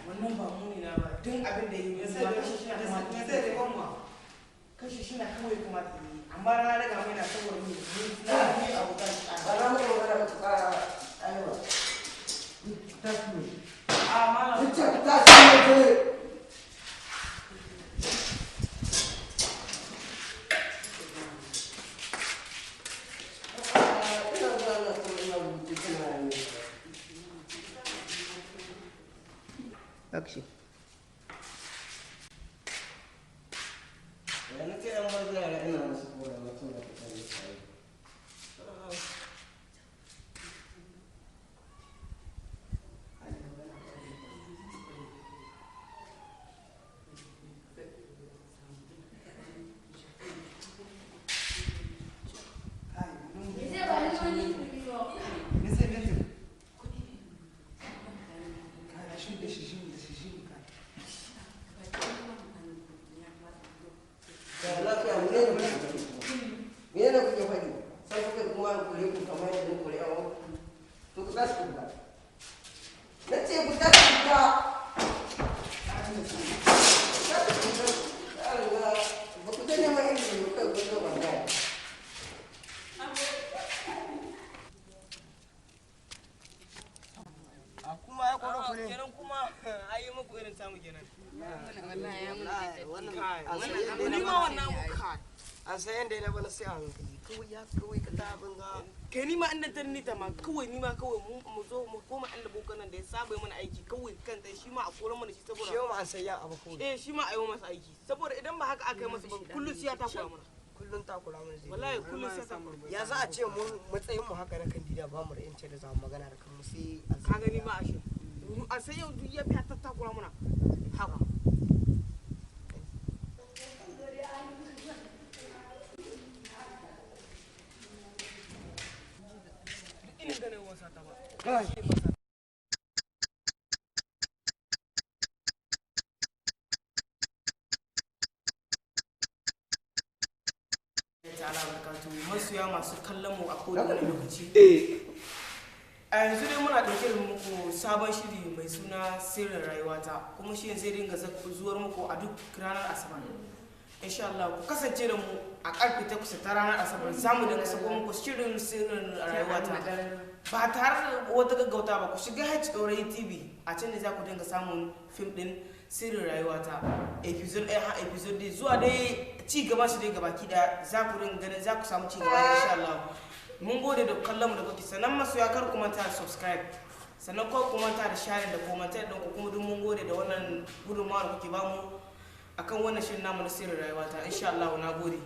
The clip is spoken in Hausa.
Wannan ba muni na ba tun abin da yi sai da shi na kuma sai da kuma kashi shi na kawai kuma amma na daga mai na saboda ni na ni abu kan ba za mu ga da ka aiwa tasmi malam tasmi Action. Yana ce yan bar yara ina musu kowa mutum da kuka yi sai. an sayan da ya bana sai a hankali kawai ya kawai ka ta abin ga kai ni ma an nan ni ta ma kawai ni ma kawai mu zo mu koma an da bokan da ya saba mana aiki kawai kan dai shi ma a koran mana shi saboda shi ma an sayya abu kawai shi ma a yi masa aiki saboda idan ba haka aka yi masa ba kullun sai ya takura mana kullun takura mana zai wallahi kullun sai takura ya za a ce mu matsayin mu haka na kandida ba mu da yancin da za mu magana da kanmu sai ka gani ma ashe a sai yau duk ya fi ta takura mana haka masoya masu kallon mu a kowane lokaci a yanzu dai muna ɗauke da muku sabon shiri mai suna sirrin rayuwata kuma shi zai dinga zuwar muku a duk ranar asabar insha Allah ku kasance da mu a karfe 8 ta ranar asabar za mu dinga sako muku shirin sirrin rayuwata ba tare da wata gaggauta ba ku shiga HORAY TV a can ne za ku dinga samun fim din sirrin rayuwata episode 1 har episode 2 zuwa dai ci gaba shi dai gabaki da za ku dinga ganin za ku samu ci gaba insha Allah mun gode da kallon mu da kuke sannan masoya kar ku manta da subscribe sannan ko ku manta da share da commentate din ku kuma duk mun gode da wannan gudunmawa da kuke bamu akan wannan shirin namu na sirrin rayuwata insha Allah na gode